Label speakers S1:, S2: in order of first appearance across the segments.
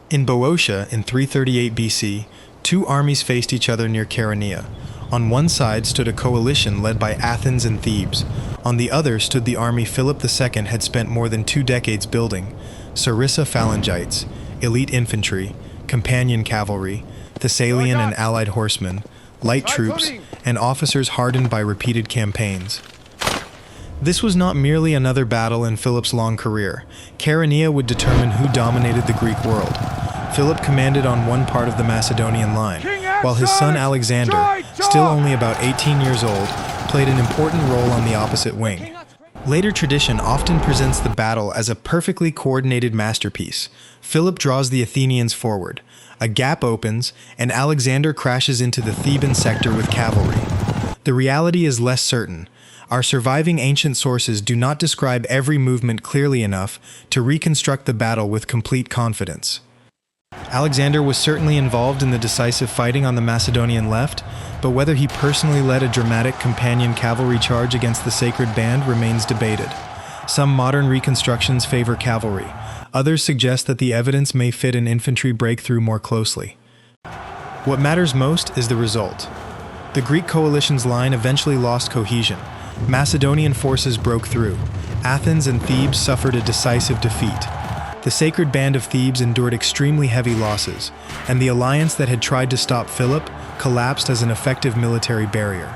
S1: In Boeotia, in 338 BC, two armies faced each other near Chaeronea. On one side stood a coalition led by Athens and Thebes. On the other stood the army Philip II had spent more than 2 decades building: Sarissa Phalangites, elite infantry, Companion Cavalry, Thessalian and allied horsemen, light troops, and officers hardened by repeated campaigns. This was not merely another battle in Philip's long career. Chaeronea would determine who dominated the Greek world. Philip commanded on one part of the Macedonian line, while his son Alexander, still only about 18 years old, played an important role on the opposite wing. Later tradition often presents the battle as a perfectly coordinated masterpiece. Philip draws the Athenians forward. A gap opens, and Alexander crashes into the Theban sector with cavalry. The reality is less certain. Our surviving ancient sources do not describe every movement clearly enough to reconstruct the battle with complete confidence. Alexander was certainly involved in the decisive fighting on the Macedonian left, but whether he personally led a dramatic companion cavalry charge against the sacred band remains debated. Some modern reconstructions favor cavalry. Others suggest that the evidence may fit an infantry breakthrough more closely. What matters most is the result. The Greek coalition's line eventually lost cohesion. Macedonian forces broke through. Athens and Thebes suffered a decisive defeat. The sacred band of Thebes endured extremely heavy losses, and the alliance that had tried to stop Philip collapsed as an effective military barrier.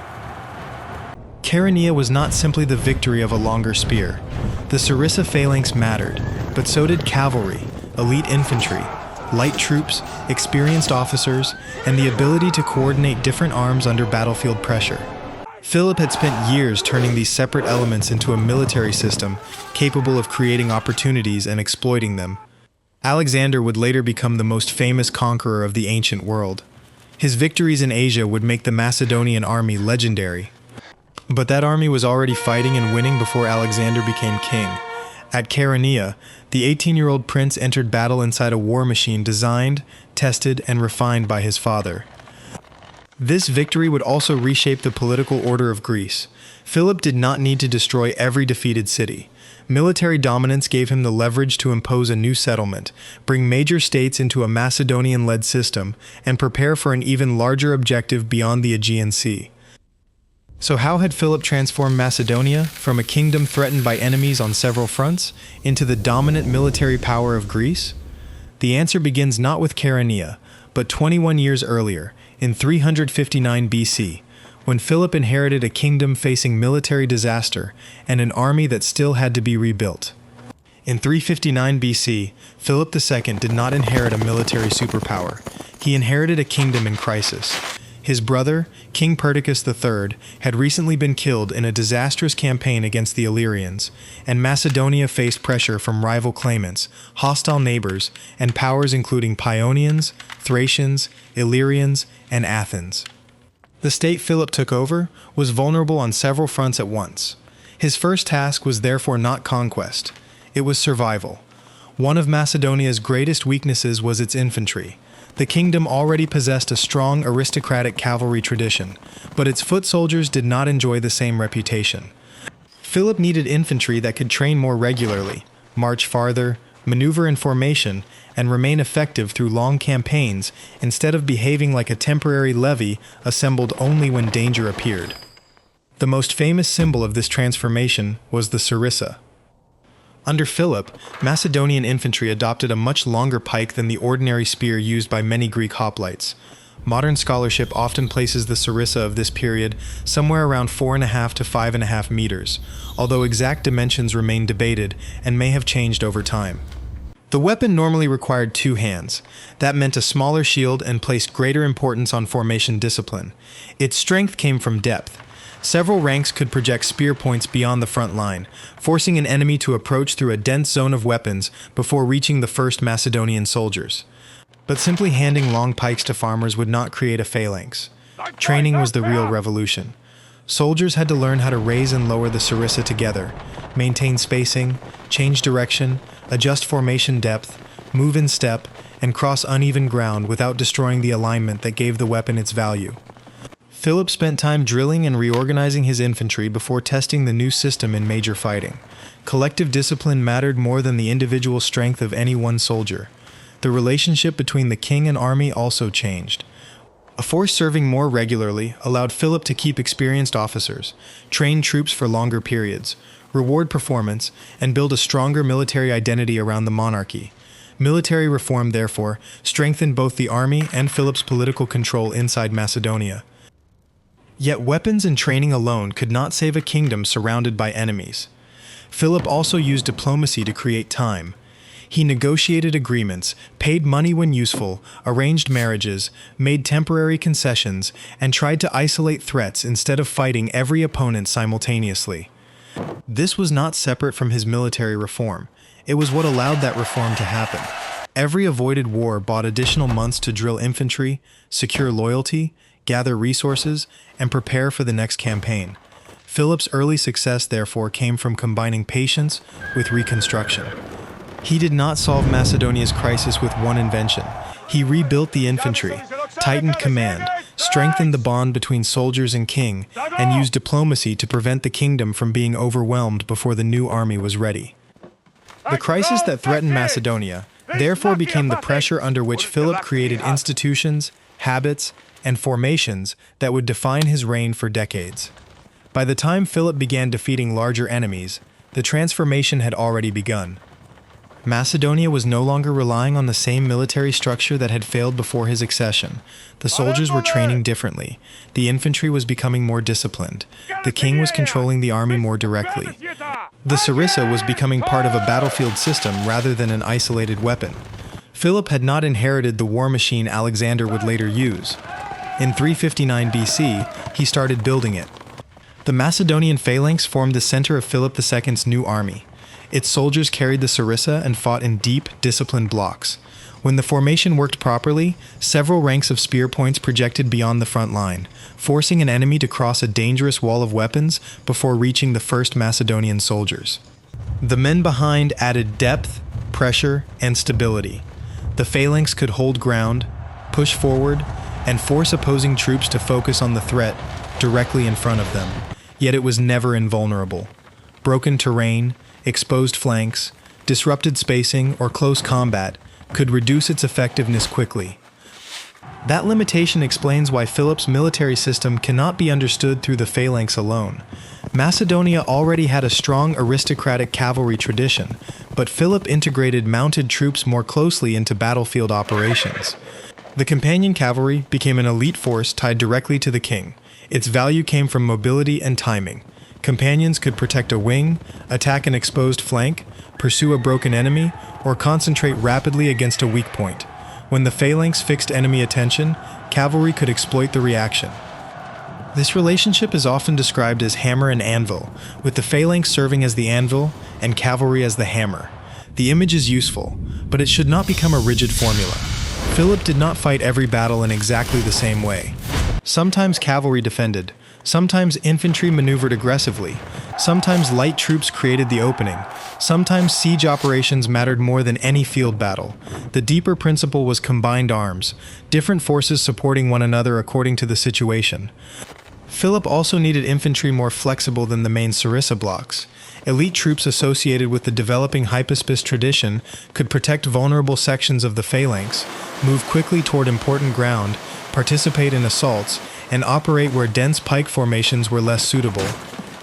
S1: Chaeronea was not simply the victory of a longer spear. The Sarissa phalanx mattered, but so did cavalry, elite infantry, light troops, experienced officers, and the ability to coordinate different arms under battlefield pressure. Philip had spent years turning these separate elements into a military system capable of creating opportunities and exploiting them. Alexander would later become the most famous conqueror of the ancient world. His victories in Asia would make the Macedonian army legendary. But that army was already fighting and winning before Alexander became king. At Chaeronea, the 18-year-old prince entered battle inside a war machine designed, tested, and refined by his father. This victory would also reshape the political order of Greece. Philip did not need to destroy every defeated city. Military dominance gave him the leverage to impose a new settlement, bring major states into a Macedonian-led system, and prepare for an even larger objective beyond the Aegean Sea. So how had Philip transformed Macedonia, from a kingdom threatened by enemies on several fronts, into the dominant military power of Greece? The answer begins not with Chaeronea, but 21 years earlier, in 359 BC, when Philip inherited a kingdom facing military disaster and an army that still had to be rebuilt. In 359 BC, Philip II did not inherit a military superpower. He inherited a kingdom in crisis. His brother, King Perdiccas III, had recently been killed in a disastrous campaign against the Illyrians, and Macedonia faced pressure from rival claimants, hostile neighbors, and powers including Paeonians, Thracians, Illyrians, and Athens. The state Philip took over was vulnerable on several fronts at once. His first task was therefore not conquest. It was survival. One of Macedonia's greatest weaknesses was its infantry. The kingdom already possessed a strong aristocratic cavalry tradition, but its foot soldiers did not enjoy the same reputation. Philip needed infantry that could train more regularly, march farther, maneuver in formation, and remain effective through long campaigns instead of behaving like a temporary levy assembled only when danger appeared. The most famous symbol of this transformation was the Sarissa. Under Philip, Macedonian infantry adopted a much longer pike than the ordinary spear used by many Greek hoplites. Modern scholarship often places the Sarissa of this period somewhere around 4.5 to 5.5 meters, although exact dimensions remain debated and may have changed over time. The weapon normally required 2 hands. That meant a smaller shield and placed greater importance on formation discipline. Its strength came from depth. Several ranks could project spear points beyond the front line, forcing an enemy to approach through a dense zone of weapons before reaching the first Macedonian soldiers. But simply handing long pikes to farmers would not create a phalanx. Training was the real revolution. Soldiers had to learn how to raise and lower the Sarissa together, maintain spacing, change direction, adjust formation depth, move in step, and cross uneven ground without destroying the alignment that gave the weapon its value. Philip spent time drilling and reorganizing his infantry before testing the new system in major fighting. Collective discipline mattered more than the individual strength of any one soldier. the relationship between the king and army also changed. A force serving more regularly allowed Philip to keep experienced officers, train troops for longer periods, reward performance, and build a stronger military identity around the monarchy. Military reform, therefore, strengthened both the army and Philip's political control inside Macedonia. Yet weapons and training alone could not save a kingdom surrounded by enemies. Philip also used diplomacy to create time. He negotiated agreements, paid money when useful, arranged marriages, made temporary concessions, and tried to isolate threats instead of fighting every opponent simultaneously. This was not separate from his military reform. It was what allowed that reform to happen. Every avoided war bought additional months to drill infantry, secure loyalty, gather resources, and prepare for the next campaign. Philip's early success, therefore, came from combining patience with reconstruction. He did not solve Macedonia's crisis with one invention. He rebuilt the infantry, tightened command, strengthened the bond between soldiers and king, and used diplomacy to prevent the kingdom from being overwhelmed before the new army was ready. The crisis that threatened Macedonia, therefore, became the pressure under which Philip created institutions, habits, and formations that would define his reign for decades. By the time Philip began defeating larger enemies, the transformation had already begun. Macedonia was no longer relying on the same military structure that had failed before his accession. The soldiers were training differently. The infantry was becoming more disciplined. The king was controlling the army more directly. The Sarissa was becoming part of a battlefield system rather than an isolated weapon. Philip had not inherited the war machine Alexander would later use. In 359 BC, he started building it. The Macedonian Phalanx formed the center of Philip II's new army. Its soldiers carried the Sarissa and fought in deep, disciplined blocks. When the formation worked properly, several ranks of spear points projected beyond the front line, forcing an enemy to cross a dangerous wall of weapons before reaching the first Macedonian soldiers. The men behind added depth, pressure, and stability. The Phalanx could hold ground, push forward, and force opposing troops to focus on the threat directly in front of them. Yet it was never invulnerable. Broken terrain, exposed flanks, disrupted spacing, or close combat could reduce its effectiveness quickly. That limitation explains why Philip's military system cannot be understood through the Phalanx alone. Macedonia already had a strong aristocratic cavalry tradition, but Philip integrated mounted troops more closely into battlefield operations. The Companion Cavalry became an elite force tied directly to the king. Its value came from mobility and timing. Companions could protect a wing, attack an exposed flank, pursue a broken enemy, or concentrate rapidly against a weak point. When the Phalanx fixed enemy attention, cavalry could exploit the reaction. This relationship is often described as hammer and anvil, with the Phalanx serving as the anvil and cavalry as the hammer. The image is useful, but it should not become a rigid formula. Philip did not fight every battle in exactly the same way. Sometimes cavalry defended, sometimes infantry maneuvered aggressively, sometimes light troops created the opening, sometimes siege operations mattered more than any field battle. The deeper principle was combined arms, different forces supporting one another according to the situation. Philip also needed infantry more flexible than the main Sarissa blocks. Elite troops associated with the developing hypaspis tradition could protect vulnerable sections of the Phalanx, move quickly toward important ground, participate in assaults, and operate where dense pike formations were less suitable.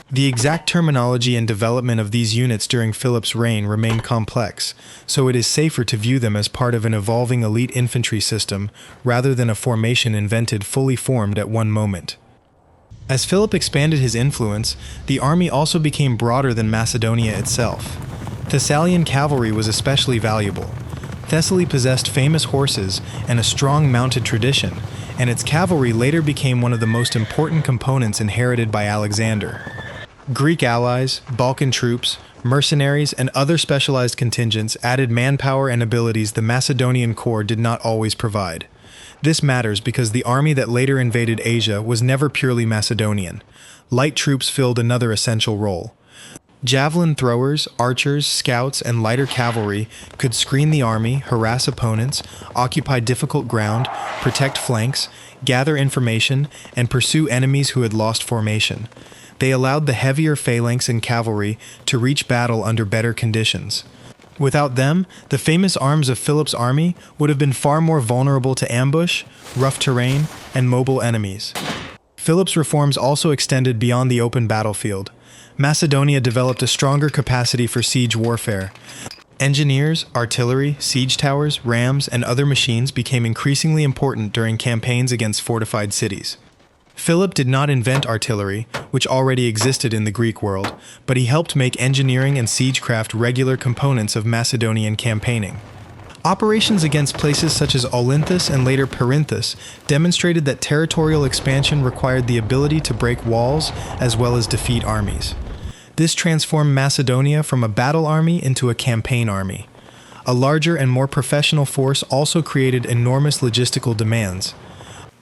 S1: The exact terminology and development of these units during Philip's reign remain complex, so it is safer to view them as part of an evolving elite infantry system rather than a formation invented fully formed at one moment. As Philip expanded his influence, the army also became broader than Macedonia itself. Thessalian cavalry was especially valuable. Thessaly possessed famous horses and a strong mounted tradition, and its cavalry later became one of the most important components inherited by Alexander. Greek allies, Balkan troops, mercenaries, and other specialized contingents added manpower and abilities the Macedonian corps did not always provide. This matters because the army that later invaded Asia was never purely Macedonian. Light troops filled another essential role. Javelin throwers, archers, scouts, and lighter cavalry could screen the army, harass opponents, occupy difficult ground, protect flanks, gather information, and pursue enemies who had lost formation. They allowed the heavier phalanx and cavalry to reach battle under better conditions. Without them, the famous arms of Philip's army would have been far more vulnerable to ambush, rough terrain, and mobile enemies. Philip's reforms also extended beyond the open battlefield. Macedonia developed a stronger capacity for siege warfare. Engineers, artillery, siege towers, rams, and other machines became increasingly important during campaigns against fortified cities. Philip did not invent artillery, which already existed in the Greek world, but he helped make engineering and siegecraft regular components of Macedonian campaigning. Operations against places such as Olynthus and later Perinthus demonstrated that territorial expansion required the ability to break walls as well as defeat armies. This transformed Macedonia from a battle army into a campaign army. A larger and more professional force also created enormous logistical demands.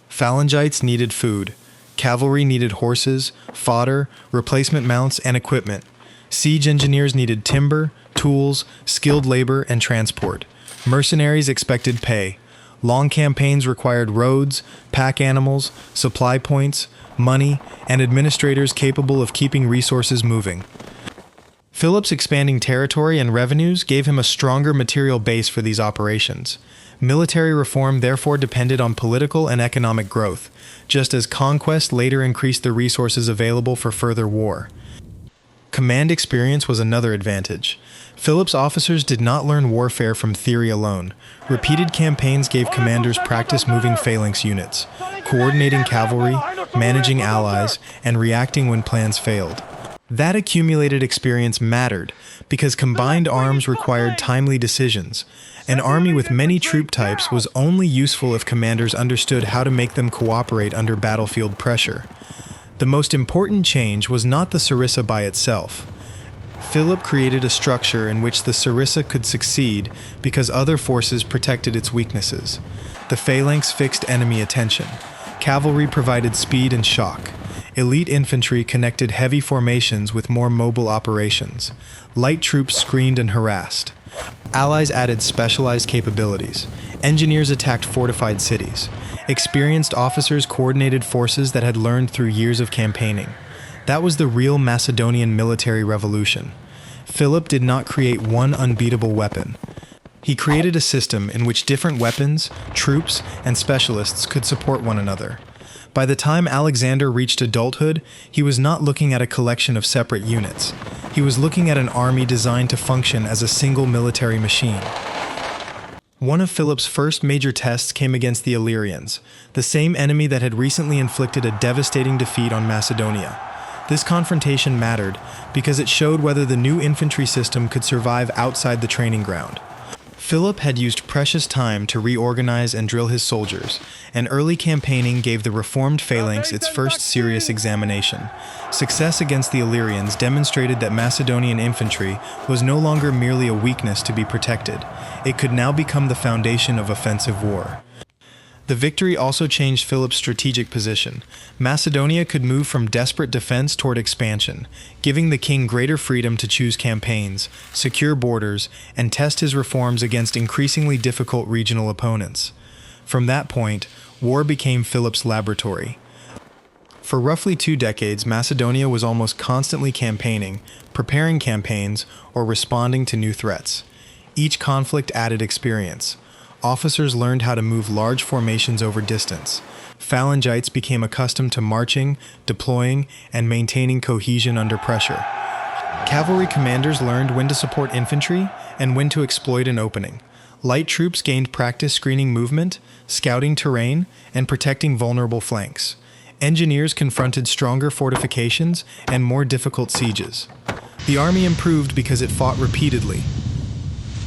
S1: Phalangites needed food. Cavalry needed horses, fodder, replacement mounts, and equipment. Siege engineers needed timber, tools, skilled labor, and transport. Mercenaries expected pay. Long campaigns required roads, pack animals, supply points, money, and administrators capable of keeping resources moving. Philip's expanding territory and revenues gave him a stronger material base for these operations. Military reform therefore depended on political and economic growth, just as conquest later increased the resources available for further war. Command experience was another advantage. Philip's officers did not learn warfare from theory alone. Repeated campaigns gave commanders practice moving phalanx units, coordinating cavalry, managing allies, and reacting when plans failed. That accumulated experience mattered because combined arms required timely decisions. An army with many troop types was only useful if commanders understood how to make them cooperate under battlefield pressure. The most important change was not the Sarissa by itself. Philip created a structure in which the Sarissa could succeed because other forces protected its weaknesses. The phalanx fixed enemy attention. Cavalry provided speed and shock. Elite infantry connected heavy formations with more mobile operations. Light troops screened and harassed. Allies added specialized capabilities. Engineers attacked fortified cities. Experienced officers coordinated forces that had learned through years of campaigning. That was the real Macedonian military revolution. Philip did not create one unbeatable weapon. He created a system in which different weapons, troops, and specialists could support one another. By the time Alexander reached adulthood, he was not looking at a collection of separate units. He was looking at an army designed to function as a single military machine. One of Philip's first major tests came against the Illyrians, the same enemy that had recently inflicted a devastating defeat on Macedonia. This confrontation mattered because it showed whether the new infantry system could survive outside the training ground. Philip had used precious time to reorganize and drill his soldiers, and early campaigning gave the reformed phalanx its first serious examination. Success against the Illyrians demonstrated that Macedonian infantry was no longer merely a weakness to be protected. It could now become the foundation of offensive war. The victory also changed Philip's strategic position. Macedonia could move from desperate defense toward expansion, giving the king greater freedom to choose campaigns, secure borders, and test his reforms against increasingly difficult regional opponents. From that point, war became Philip's laboratory. For roughly 2 decades, Macedonia was almost constantly campaigning, preparing campaigns, or responding to new threats. Each conflict added experience. Officers learned how to move large formations over distance. Phalangites became accustomed to marching, deploying, and maintaining cohesion under pressure. Cavalry commanders learned when to support infantry and when to exploit an opening. Light troops gained practice screening movement, scouting terrain, and protecting vulnerable flanks. Engineers confronted stronger fortifications and more difficult sieges. The army improved because it fought repeatedly.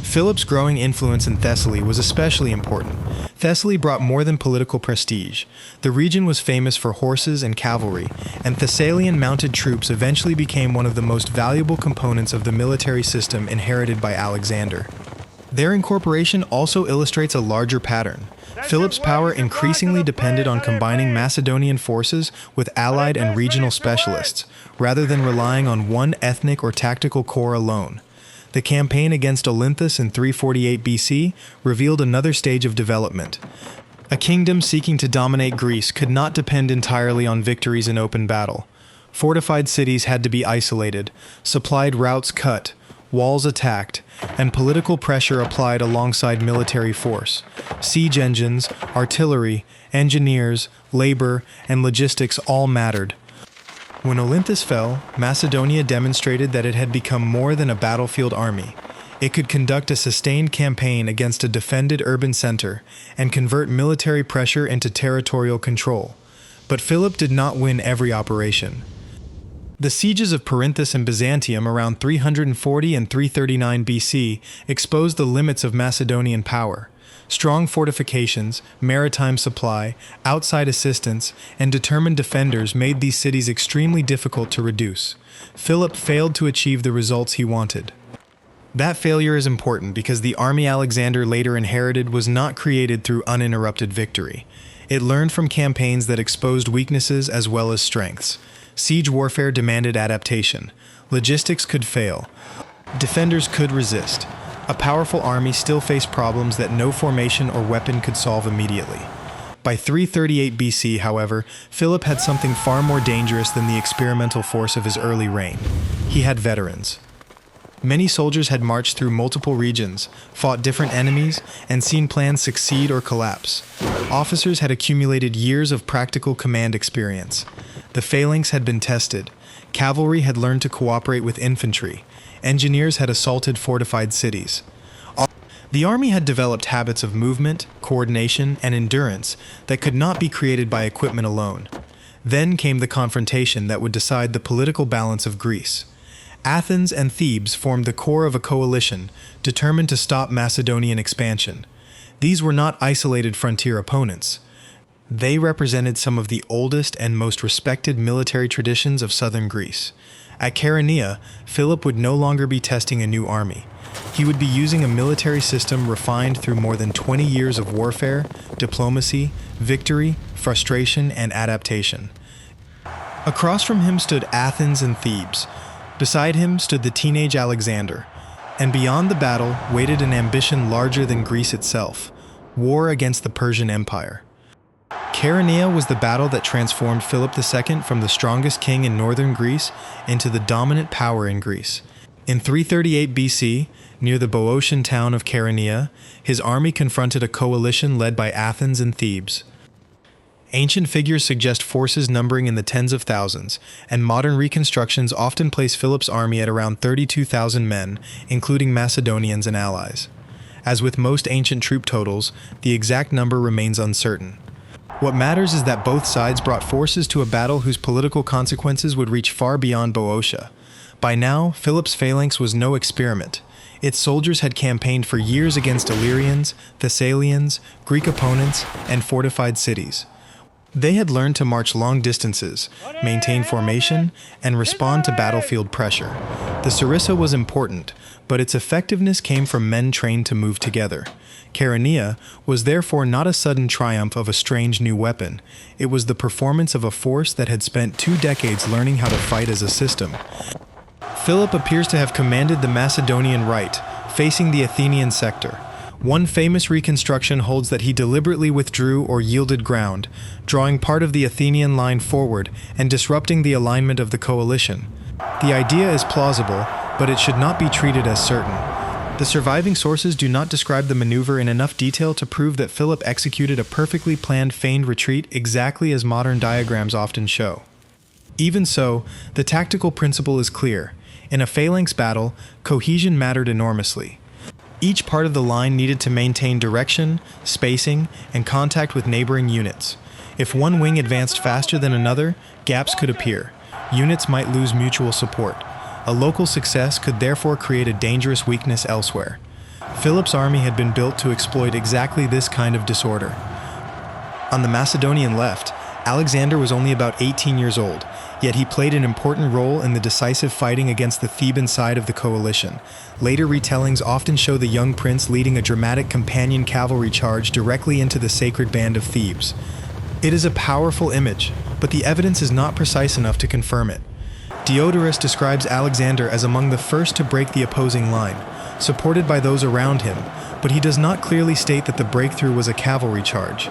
S1: Philip's growing influence in Thessaly was especially important. Thessaly brought more than political prestige. The region was famous for horses and cavalry, and Thessalian mounted troops eventually became one of the most valuable components of the military system inherited by Alexander. Their incorporation also illustrates a larger pattern. Philip's power increasingly depended on combining Macedonian forces with allied and regional specialists, rather than relying on one ethnic or tactical core alone. The campaign against Olynthus in 348 BC revealed another stage of development. A kingdom seeking to dominate Greece could not depend entirely on victories in open battle. Fortified cities had to be isolated, supplied routes cut, walls attacked, and political pressure applied alongside military force. Siege engines, artillery, engineers, labor, and logistics all mattered. When Olynthus fell, Macedonia demonstrated that it had become more than a battlefield army. It could conduct a sustained campaign against a defended urban center and convert military pressure into territorial control. But Philip did not win every operation. The sieges of Perinthus and Byzantium around 340 and 339 BC exposed the limits of Macedonian power. Strong fortifications, maritime supply, outside assistance, and determined defenders made these cities extremely difficult to reduce. Philip failed to achieve the results he wanted. That failure is important because the army Alexander later inherited was not created through uninterrupted victory. It learned from campaigns that exposed weaknesses as well as strengths. Siege warfare demanded adaptation. Logistics could fail. Defenders could resist. A powerful army still faced problems that no formation or weapon could solve immediately. By 338 BC, however, Philip had something far more dangerous than the experimental force of his early reign. He had veterans. Many soldiers had marched through multiple regions, fought different enemies, and seen plans succeed or collapse. Officers had accumulated years of practical command experience. The phalanx had been tested. Cavalry had learned to cooperate with infantry. Engineers had assaulted fortified cities. The army had developed habits of movement, coordination, and endurance that could not be created by equipment alone. Then came the confrontation that would decide the political balance of Greece. Athens and Thebes formed the core of a coalition determined to stop Macedonian expansion. These were not isolated frontier opponents. They represented some of the oldest and most respected military traditions of southern Greece. At Chaeronea, Philip would no longer be testing a new army. He would be using a military system refined through more than 20 years of warfare, diplomacy, victory, frustration, and adaptation. Across from him stood Athens and Thebes. Beside him stood the teenage Alexander. And beyond the battle waited an ambition larger than Greece itself: war against the Persian Empire. Chaeronea was the battle that transformed Philip II from the strongest king in northern Greece into the dominant power in Greece. In 338 BC, near the Boeotian town of Chaeronea, his army confronted a coalition led by Athens and Thebes. Ancient figures suggest forces numbering in the tens of thousands, and modern reconstructions often place Philip's army at around 32,000 men, including Macedonians and allies. As with most ancient troop totals, the exact number remains uncertain. What matters is that both sides brought forces to a battle whose political consequences would reach far beyond Boeotia. By now, Philip's phalanx was no experiment. Its soldiers had campaigned for years against Illyrians, Thessalians, Greek opponents, and fortified cities. They had learned to march long distances, maintain formation, and respond to battlefield pressure. The Sarissa was important, but its effectiveness came from men trained to move together. Chaeronea was therefore not a sudden triumph of a strange new weapon. It was the performance of a force that had spent 2 decades learning how to fight as a system. Philip appears to have commanded the Macedonian right, facing the Athenian sector. One famous reconstruction holds that he deliberately withdrew or yielded ground, drawing part of the Athenian line forward and disrupting the alignment of the coalition. The idea is plausible, but it should not be treated as certain. The surviving sources do not describe the maneuver in enough detail to prove that Philip executed a perfectly planned feigned retreat exactly as modern diagrams often show. Even so, the tactical principle is clear. In a phalanx battle, cohesion mattered enormously. Each part of the line needed to maintain direction, spacing, and contact with neighboring units. If one wing advanced faster than another, gaps could appear. Units might lose mutual support. A local success could therefore create a dangerous weakness elsewhere. Philip's army had been built to exploit exactly this kind of disorder. On the Macedonian left, Alexander was only about 18 years old, yet he played an important role in the decisive fighting against the Theban side of the coalition. Later retellings often show the young prince leading a dramatic Companion Cavalry charge directly into the sacred band of Thebes. It is a powerful image, but the evidence is not precise enough to confirm it. Diodorus describes Alexander as among the first to break the opposing line, supported by those around him, but he does not clearly state that the breakthrough was a cavalry charge.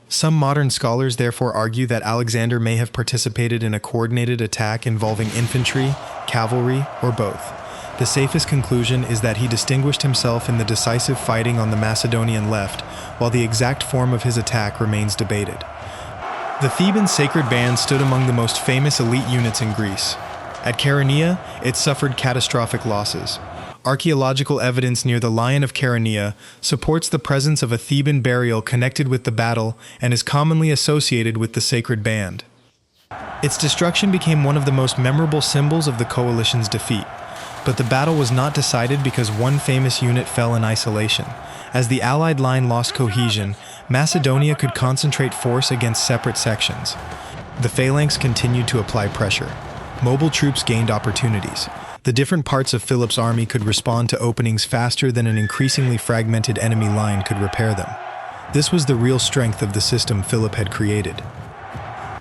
S1: Some modern scholars therefore argue that Alexander may have participated in a coordinated attack involving infantry, cavalry, or both. the safest conclusion is that he distinguished himself in the decisive fighting on the Macedonian left, while the exact form of his attack remains debated. The Theban sacred band stood among the most famous elite units in Greece. At Chaeronea, it suffered catastrophic losses. Archaeological evidence near the Lion of Chaeronea supports the presence of a Theban burial connected with the battle and is commonly associated with the sacred band. Its destruction became one of the most memorable symbols of the coalition's defeat. But the battle was not decided because one famous unit fell in isolation. As the Allied line lost cohesion, Macedonia could concentrate force against separate sections. The Phalanx continued to apply pressure. Mobile troops gained opportunities. The different parts of Philip's army could respond to openings faster than an increasingly fragmented enemy line could repair them. This was the real strength of the system Philip had created.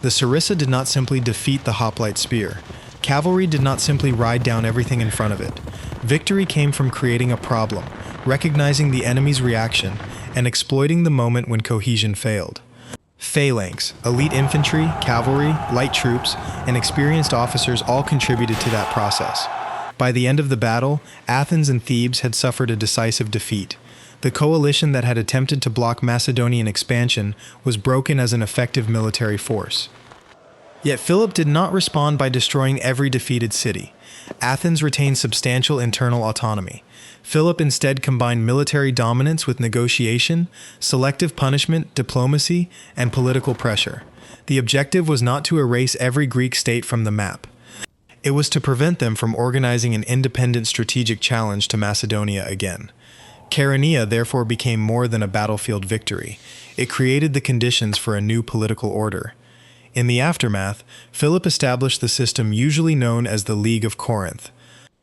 S1: The Sarissa did not simply defeat the hoplite spear. Cavalry did not simply ride down everything in front of it. Victory came from creating a problem, recognizing the enemy's reaction, and exploiting the moment when cohesion failed. Phalanx, elite infantry, cavalry, light troops, and experienced officers all contributed to that process. By the end of the battle, Athens and Thebes had suffered a decisive defeat. The coalition that had attempted to block Macedonian expansion was broken as an effective military force. Yet Philip did not respond by destroying every defeated city. Athens retained substantial internal autonomy. Philip instead combined military dominance with negotiation, selective punishment, diplomacy, and political pressure. The objective was not to erase every Greek state from the map. It was to prevent them from organizing an independent strategic challenge to Macedonia again. Chaeronea therefore became more than a battlefield victory. It created the conditions for a new political order. In the aftermath, Philip established the system usually known as the League of Corinth.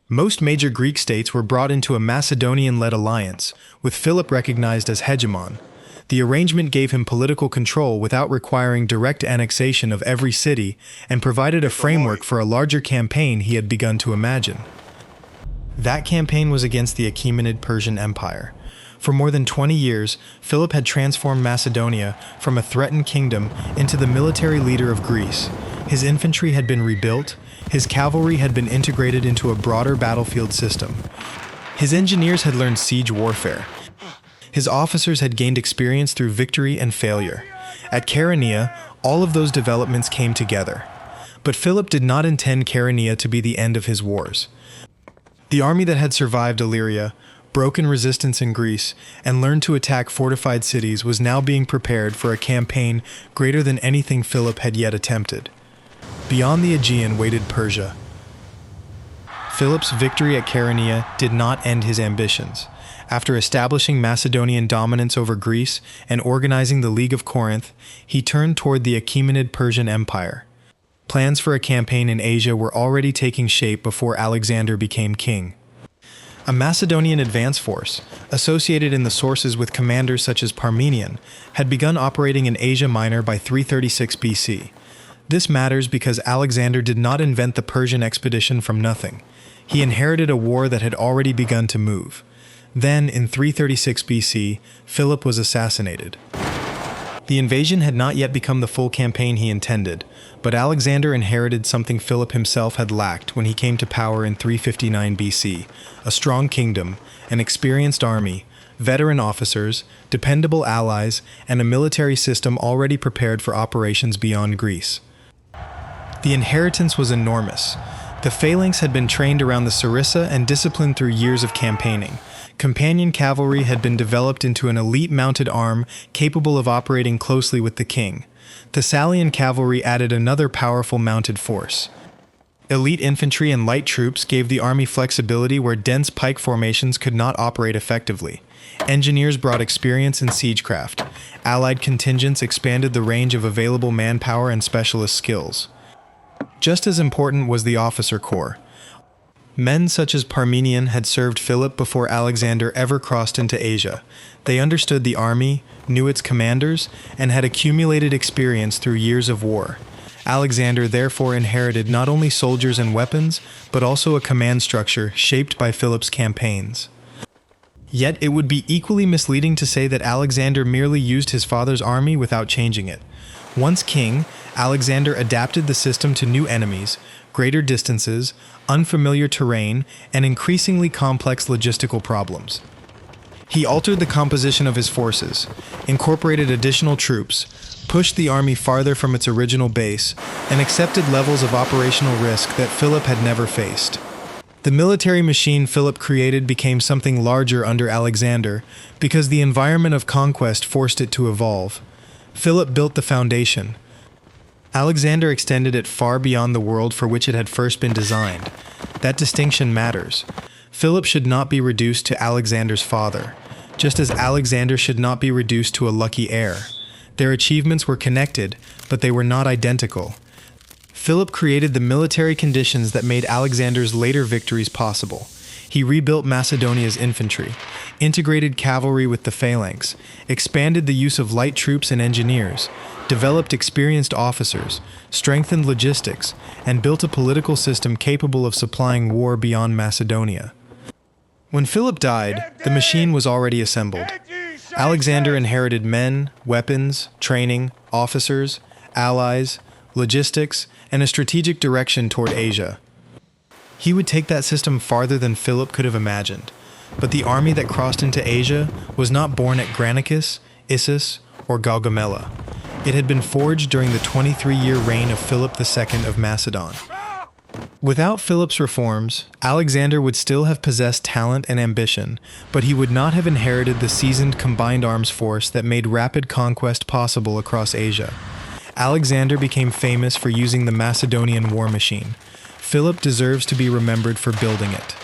S1: Most major Greek states were brought into a Macedonian-led alliance, with Philip recognized as hegemon. The arrangement gave him political control without requiring direct annexation of every city and provided a framework for a larger campaign he had begun to imagine. That campaign was against the Achaemenid Persian Empire. For more than 20 years, Philip had transformed Macedonia from a threatened kingdom into the military leader of Greece. His infantry had been rebuilt, his cavalry had been integrated into a broader battlefield system. His engineers had learned siege warfare. His officers had gained experience through victory and failure. At Chaeronea, all of those developments came together. But Philip did not intend Chaeronea to be the end of his wars. The army that had survived Illyria, broken resistance in Greece, and learned to attack fortified cities was now being prepared for a campaign greater than anything Philip had yet attempted. Beyond the Aegean waited Persia. Philip's victory at Chaeronea did not end his ambitions. After establishing Macedonian dominance over Greece and organizing the League of Corinth, he turned toward the Achaemenid Persian Empire. Plans for a campaign in Asia were already taking shape before Alexander became king. A Macedonian advance force, associated in the sources with commanders such as Parmenion, had begun operating in Asia Minor by 336 BC. This matters because Alexander did not invent the Persian expedition from nothing. He inherited a war that had already begun to move. Then, in 336 BC, Philip was assassinated. The invasion had not yet become the full campaign he intended, but Alexander inherited something Philip himself had lacked when he came to power in 359 BC, a strong kingdom, an experienced army, veteran officers, dependable allies, and a military system already prepared for operations beyond Greece. The inheritance was enormous. The Phalanx had been trained around the Sarissa and disciplined through years of campaigning. Companion Cavalry had been developed into an elite mounted arm capable of operating closely with the king. Thessalian cavalry added another powerful mounted force. Elite infantry and light troops gave the army flexibility where dense pike formations could not operate effectively. Engineers brought experience in siegecraft. Allied contingents expanded the range of available manpower and specialist skills. Just as important was the officer corps. Men such as Parmenion had served Philip before Alexander ever crossed into Asia. They understood the army, knew its commanders, and had accumulated experience through years of war. Alexander therefore inherited not only soldiers and weapons, but also a command structure shaped by Philip's campaigns. Yet it would be equally misleading to say that Alexander merely used his father's army without changing it. Once king, Alexander adapted the system to new enemies, greater distances, unfamiliar terrain, and increasingly complex logistical problems. He altered the composition of his forces, incorporated additional troops, pushed the army farther from its original base, and accepted levels of operational risk that Philip had never faced. The military machine Philip created became something larger under Alexander because the environment of conquest forced it to evolve. Philip built the foundation. Alexander extended it far beyond the world for which it had first been designed. That distinction matters. Philip should not be reduced to Alexander's father, just as Alexander should not be reduced to a lucky heir. Their achievements were connected, but they were not identical. Philip created the military conditions that made Alexander's later victories possible. He rebuilt Macedonia's infantry, integrated cavalry with the Phalanx, expanded the use of light troops and engineers, developed experienced officers, strengthened logistics, and built a political system capable of supplying war beyond Macedonia. When Philip died, the machine was already assembled. Alexander inherited men, weapons, training, officers, allies, logistics, and a strategic direction toward Asia. He would take that system farther than Philip could have imagined, but the army that crossed into Asia was not born at Granicus, Issus, or Gaugamela. It had been forged during the 23-year reign of Philip II of Macedon. Without Philip's reforms, Alexander would still have possessed talent and ambition, but he would not have inherited the seasoned combined arms force that made rapid conquest possible across Asia. Alexander became famous for using the Macedonian war machine. Philip deserves to be remembered for building it.